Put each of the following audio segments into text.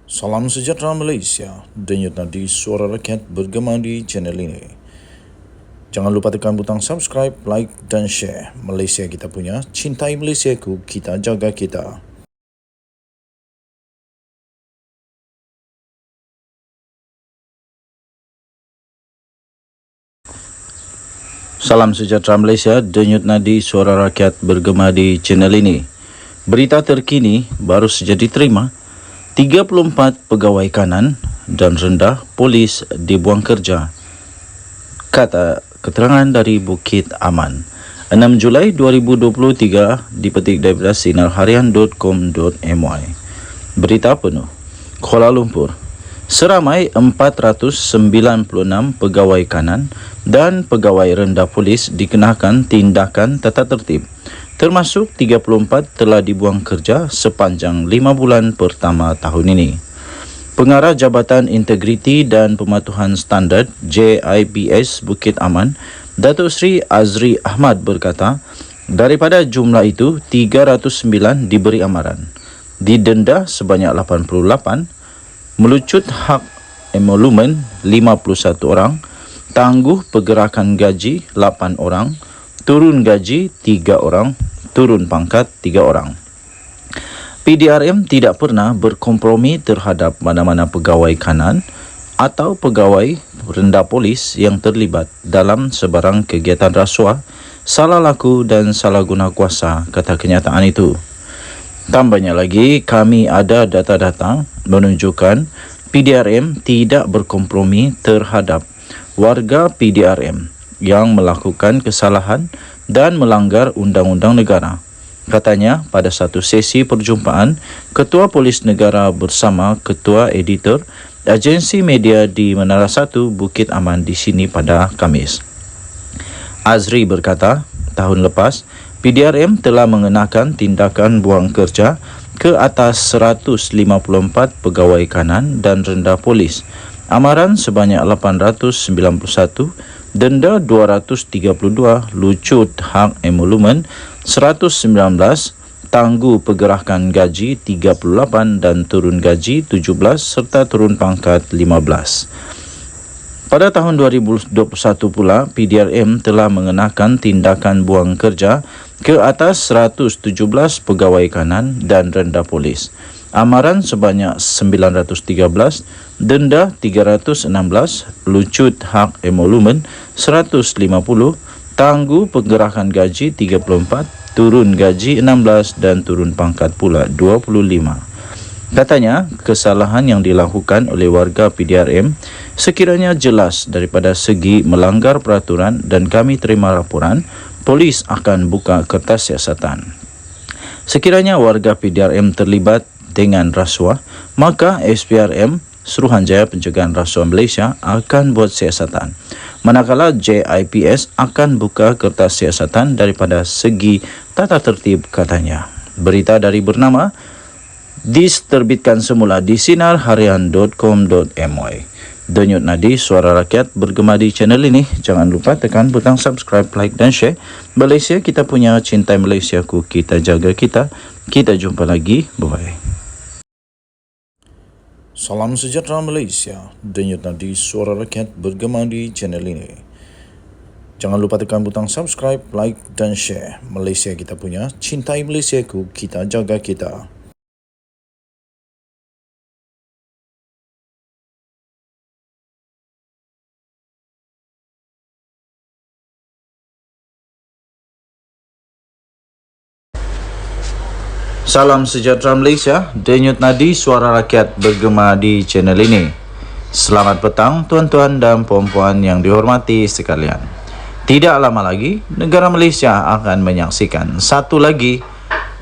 Salam sejahtera Malaysia, denyut nadi suara rakyat bergema di channel ini. Jangan lupa tekan butang subscribe, like dan share. Malaysia kita punya, cintai Malaysiaku, kita jaga kita. Salam sejahtera Malaysia, denyut nadi suara rakyat bergema di channel ini. Berita terkini baru saja diterima, 34 pegawai kanan dan rendah polis dibuang kerja. Kata keterangan dari Bukit Aman. 6 Julai 2023 dipetik daripada sinarharian.com.my. Berita penuh. Kuala Lumpur. Seramai 496 pegawai kanan dan pegawai rendah polis dikenakan tindakan tata tertib. Termasuk 34 telah dibuang kerja sepanjang 5 bulan pertama tahun ini. Pengarah Jabatan Integriti dan Pematuhan Standard JIPS Bukit Aman, Datuk Seri Azri Ahmad berkata, daripada jumlah itu 309 diberi amaran, didenda sebanyak 88, melucut hak emolumen 51 orang, tangguh pergerakan gaji 8 orang, turun gaji 3 orang, turun pangkat 3 orang. PDRM tidak pernah berkompromi terhadap mana-mana pegawai kanan atau pegawai rendah polis yang terlibat dalam sebarang kegiatan rasuah, salah laku dan salah guna kuasa, kata kenyataan itu. Tambahnya lagi, kami ada data-data menunjukkan PDRM tidak berkompromi terhadap warga PDRM yang melakukan kesalahan dan melanggar undang-undang negara. Katanya pada satu sesi perjumpaan Ketua Polis Negara bersama Ketua Editor Agensi Media di Menara 1 Bukit Aman di sini pada Khamis. Azri berkata, tahun lepas PDRM telah mengenakan tindakan buang kerja ke atas 154 pegawai kanan dan rendah polis. Amaran sebanyak 891, denda 232, lucut hak emolumen 119, tangguh pergerakan gaji 38 dan turun gaji 17 serta turun pangkat 15. Pada tahun 2021 pula, PDRM telah mengenakan tindakan buang kerja ke atas 117 pegawai kanan dan rendah polis. Amaran sebanyak 913, denda 316, lucut hak emolumen 150, tangguh pergerakan gaji 34, turun gaji 16 dan turun pangkat pula 25. Katanya, kesalahan yang dilakukan oleh warga PDRM sekiranya jelas daripada segi melanggar peraturan dan kami terima laporan, polis akan buka kertas siasatan. Sekiranya warga PDRM terlibat dengan rasuah, maka SPRM, Suruhanjaya Pencegahan Rasuah Malaysia, akan buat siasatan. Manakala JIPS akan buka kertas siasatan daripada segi tata tertib, katanya. Berita dari bernama diterbitkan semula di sinarharian.com.my. Denyut nadi suara rakyat bergema di channel ini. Jangan lupa tekan butang subscribe, like dan share. Malaysia kita punya, cintai Malaysiaku, kita jaga kita. Kita jumpa lagi. Bye-bye. Salam sejahtera Malaysia, denyut nadi suara rakyat bergema di channel ini. Jangan lupa tekan butang subscribe, like dan share. Malaysia kita punya, cintai Malaysiaku, kita jaga kita. Salam sejahtera Malaysia, denyut nadi suara rakyat bergema di channel ini. Selamat petang tuan-tuan dan puan-puan yang dihormati sekalian. Tidak lama lagi, negara Malaysia akan menyaksikan satu lagi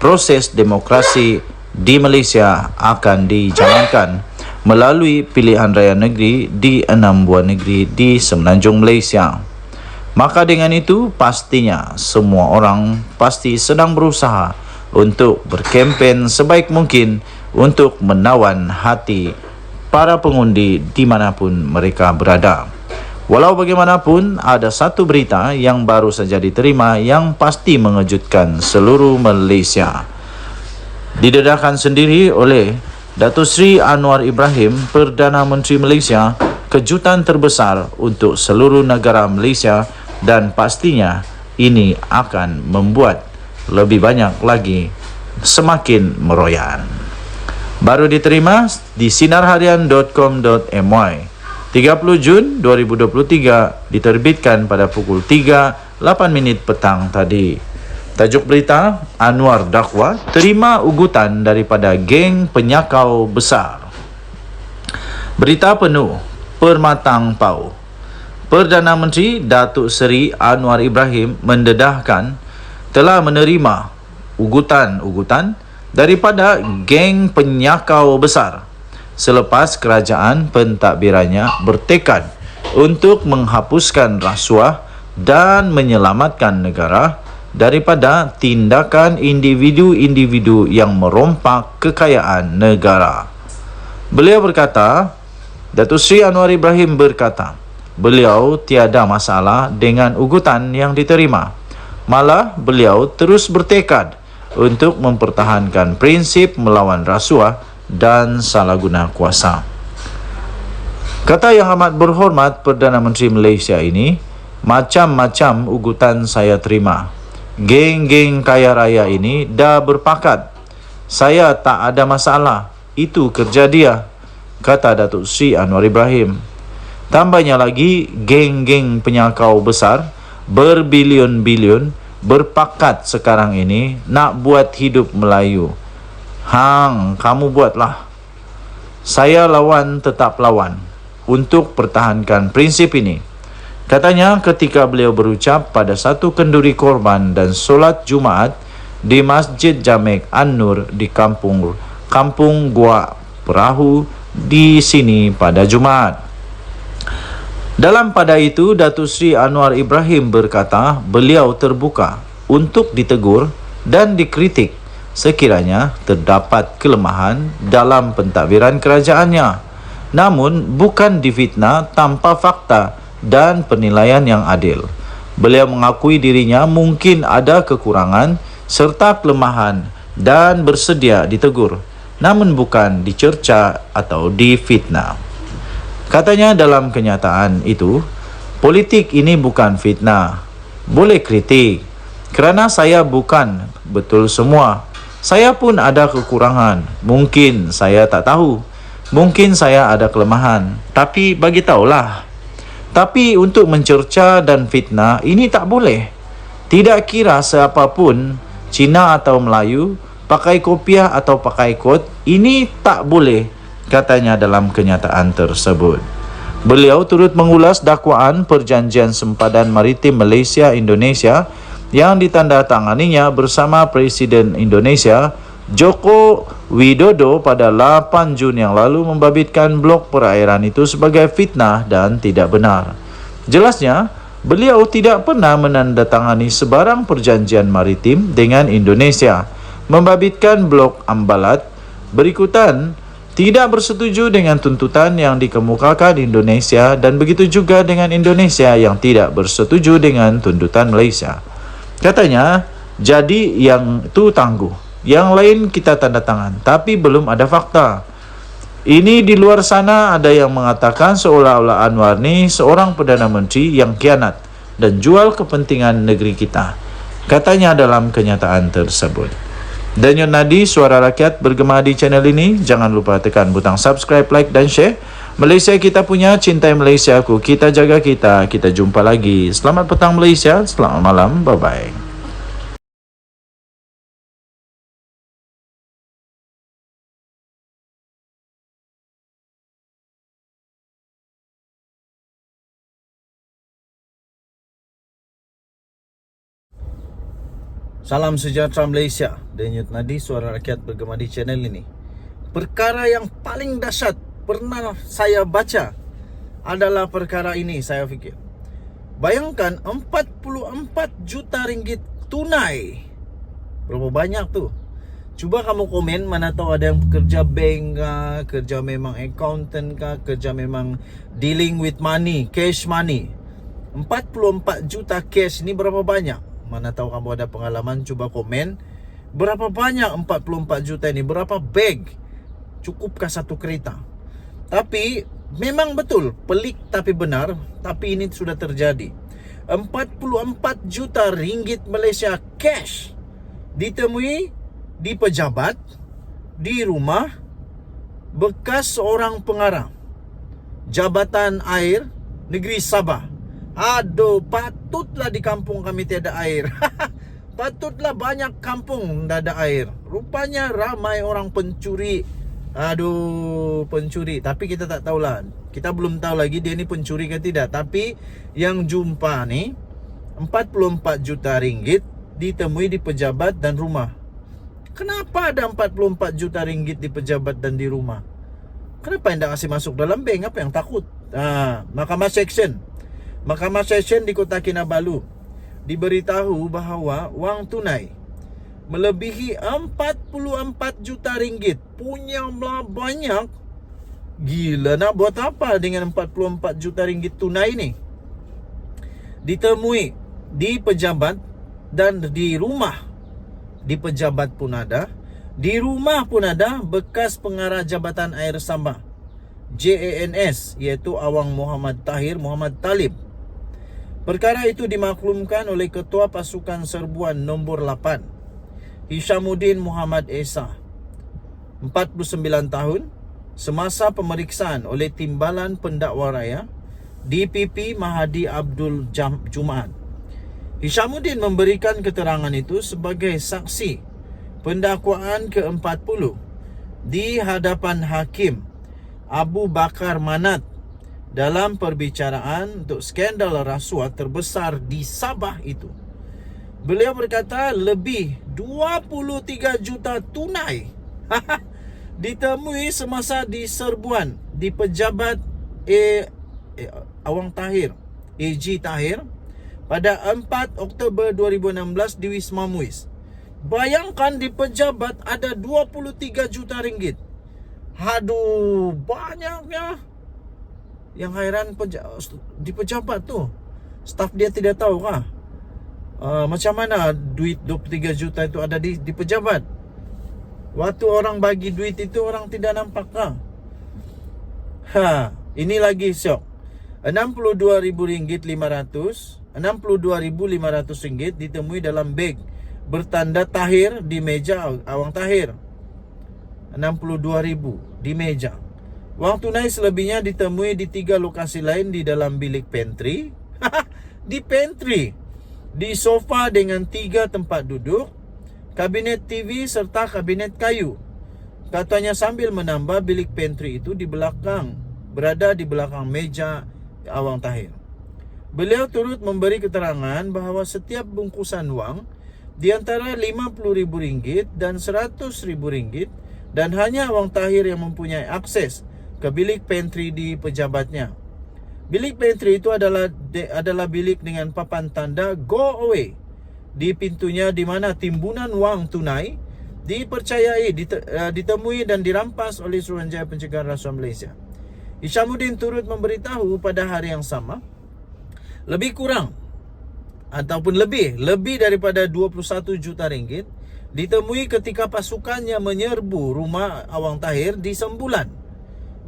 proses demokrasi di Malaysia akan dijalankan melalui pilihan raya negeri di 6 buah negeri di semenanjung Malaysia. Maka dengan itu, pastinya semua orang pasti sedang berusaha untuk berkempen sebaik mungkin untuk menawan hati para pengundi dimanapun mereka berada. Walau bagaimanapun, ada satu berita yang baru saja diterima yang pasti mengejutkan seluruh Malaysia. Didedahkan sendiri oleh Datuk Seri Anwar Ibrahim, Perdana Menteri Malaysia, kejutan terbesar untuk seluruh negara Malaysia dan pastinya ini akan membuat lebih banyak lagi semakin meroyan. Baru diterima di sinarharian.com.my 30 Jun 2023, diterbitkan pada pukul 3:08 petang tadi. Tajuk berita, Anwar dakwa terima ugutan daripada geng penyakau besar. Berita penuh, Permatang Pau. Perdana Menteri Datuk Seri Anwar Ibrahim mendedahkan telah menerima ugutan-ugutan daripada geng penyakau besar selepas kerajaan pentadbirannya bertekad untuk menghapuskan rasuah dan menyelamatkan negara daripada tindakan individu-individu yang merompak kekayaan negara. Beliau berkata, Datuk Seri Anwar Ibrahim berkata, beliau tiada masalah dengan ugutan yang diterima. Malah beliau terus bertekad untuk mempertahankan prinsip melawan rasuah dan salah guna kuasa. Kata Yang Amat Berhormat Perdana Menteri Malaysia ini, macam-macam ugutan saya terima. Geng-geng kaya raya ini dah berpakat. Saya tak ada masalah. Itu kerja dia, kata Datuk Seri Anwar Ibrahim. Tambahnya lagi, geng-geng penyakau besar berbilion-bilion berpakat sekarang ini nak buat hidup Melayu. Hang, kamu buatlah. Saya lawan tetap lawan untuk pertahankan prinsip ini, katanya ketika beliau berucap pada satu kenduri korban dan solat Jumaat di Masjid Jamek An-Nur di Kampung Gua Perahu di sini pada Jumaat. Dalam pada itu, Datuk Seri Anwar Ibrahim berkata beliau terbuka untuk ditegur dan dikritik sekiranya terdapat kelemahan dalam pentadbiran kerajaannya, namun bukan difitnah tanpa fakta dan penilaian yang adil. Beliau mengakui dirinya mungkin ada kekurangan serta kelemahan dan bersedia ditegur, namun bukan dicerca atau difitnah. Katanya dalam kenyataan itu, politik ini bukan fitnah. Boleh kritik, kerana saya bukan betul semua. Saya pun ada kekurangan. Mungkin saya tak tahu. Mungkin saya ada kelemahan. Tapi bagi tahulah. Tapi untuk mencerca dan fitnah, ini tak boleh. Tidak kira siapapun, Cina atau Melayu, pakai kopiah atau pakai kot, ini tak boleh, katanya dalam kenyataan tersebut. Beliau turut mengulas dakwaan Perjanjian Sempadan Maritim Malaysia-Indonesia yang ditandatanganinya bersama Presiden Indonesia Joko Widodo pada 8 Jun yang lalu membabitkan blok perairan itu sebagai fitnah dan tidak benar. Jelasnya, beliau tidak pernah menandatangani sebarang perjanjian maritim dengan Indonesia. Membabitkan blok Ambalat berikutan tidak bersetuju dengan tuntutan yang dikemukakan Indonesia dan begitu juga dengan Indonesia yang tidak bersetuju dengan tuntutan Malaysia. Katanya, jadi yang itu tangguh, yang lain kita tanda tangan, tapi belum ada fakta. Ini di luar sana ada yang mengatakan seolah-olah Anwar ni seorang Perdana Menteri yang khianat dan jual kepentingan negeri kita, katanya dalam kenyataan tersebut. Denyut Nadi Suara Rakyat bergema di channel ini. Jangan lupa tekan butang subscribe, like dan share. Malaysia kita punya, cintai Malaysia aku, kita jaga kita. Kita jumpa lagi. Selamat petang Malaysia, selamat malam, bye-bye. Salam sejahtera Malaysia. Denyut Nadi Suara Rakyat bergema di channel ini. Perkara yang paling dahsyat pernah saya baca adalah perkara ini, saya fikir. Bayangkan 44 juta ringgit tunai. Berapa banyak tu? Cuba kamu komen, mana tahu ada yang kerja bank kah, kerja memang accountant kah, kerja memang dealing with money, cash money. 44 juta cash ni berapa banyak? Mana tahu kamu ada pengalaman, cuba komen. Berapa banyak 44 juta ini? Berapa bag? cukupkah satu kereta? Tapi memang betul, pelik tapi benar, tapi ini sudah terjadi. 44 juta ringgit Malaysia cash ditemui di pejabat, di rumah bekas seorang pengarah Jabatan Air Negeri Sabah. Aduh, patutlah di kampung kami tiada air. Patutlah banyak kampung tak ada air. Rupanya ramai orang pencuri. Aduh, pencuri. Tapi kita tak tahulah. Kita belum tahu lagi dia ni pencuri ke tidak. Tapi yang jumpa ni 44 juta ringgit ditemui di pejabat dan rumah. Kenapa ada 44 juta ringgit di pejabat dan di rumah? Kenapa tidak kasih masuk dalam bank? Apa yang takut? Mahkamah Seksyen di Kota Kinabalu diberitahu bahawa wang tunai melebihi 44 juta ringgit. Punya banyak. Gila, nak buat apa dengan 44 juta ringgit tunai ni? Ditemui di pejabat dan di rumah. Di pejabat pun ada, di rumah pun ada bekas pengarah Jabatan Air Sabah JANS, iaitu Awang Muhammad Tahir Muhammad Talib. Perkara itu dimaklumkan oleh Ketua Pasukan Serbuan nombor 8 Hishamuddin Muhammad Esa, 49 tahun, semasa pemeriksaan oleh Timbalan Pendakwa Raya DPP Mahadi Abdul Jumaat. Hishamuddin memberikan keterangan itu sebagai saksi pendakwaan ke-40 di hadapan Hakim Abu Bakar Manat dalam perbicaraan untuk skandal rasuah terbesar di Sabah itu. Beliau berkata lebih 23 juta tunai ditemui semasa di serbuan di pejabat Awang Tahir, AG Tahir, pada 4 Oktober 2016 di Wisma Muiz. Bayangkan di pejabat ada 23 juta ringgit. Aduh, banyaknya. Yang hairan di pejabat tu, staf dia tidak tahu kah? Macam mana duit 23 juta itu ada di pejabat? Waktu orang bagi duit itu orang tidak nampak kah? Ini lagi syok. RM62.500 ditemui dalam beg bertanda Tahir di meja Awang Tahir. 62,000 di meja. Wang tunai selebihnya ditemui di 3 lokasi lain di dalam bilik pantry. Di pantry, di sofa dengan 3 tempat duduk, kabinet TV serta kabinet kayu. Katanya sambil menambah bilik pantry itu di belakang, berada di belakang meja Awang Tahir. Beliau turut memberi keterangan bahawa setiap bungkusan wang di antara RM50,000 dan RM100,000 dan hanya Awang Tahir yang mempunyai akses ke bilik pantry di pejabatnya. Bilik pantry itu adalah bilik dengan papan tanda go away di pintunya, di mana timbunan wang tunai dipercayai ditemui dan dirampas oleh Suruhanjaya Pencegahan Rasuah Malaysia. Hishamuddin turut memberitahu pada hari yang sama lebih daripada 21 juta ringgit ditemui ketika pasukannya menyerbu rumah Awang Tahir di Sembulan.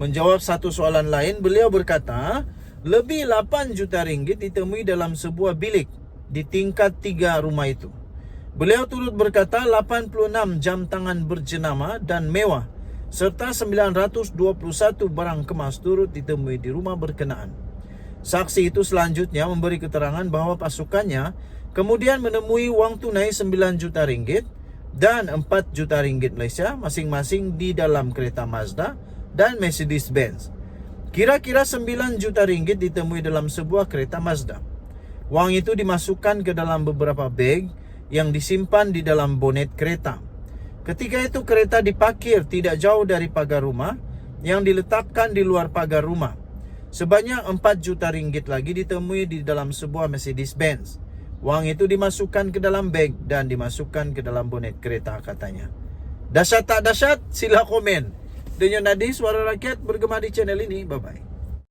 Menjawab satu soalan lain, beliau berkata lebih 8 juta ringgit ditemui dalam sebuah bilik di tingkat 3 rumah itu. Beliau turut berkata 86 jam tangan berjenama dan mewah serta 921 barang kemas turut ditemui di rumah berkenaan. Saksi itu selanjutnya memberi keterangan bahawa pasukannya kemudian menemui wang tunai 9 juta ringgit dan 4 juta ringgit Malaysia masing-masing di dalam kereta Mazda dan Mercedes Benz. Kira-kira 9 juta ringgit ditemui dalam sebuah kereta Mazda. Wang itu dimasukkan ke dalam beberapa beg yang disimpan di dalam bonet kereta. Ketika itu kereta diparkir tidak jauh dari pagar rumah yang diletakkan di luar pagar rumah. Sebanyak 4 juta ringgit lagi ditemui di dalam sebuah Mercedes Benz. Wang itu dimasukkan ke dalam beg dan dimasukkan ke dalam bonet kereta, katanya. Dahsyat tak dahsyat? Sila komen. Denyo Nadi, Suara Rakyat, bergema di channel ini. Bye-bye.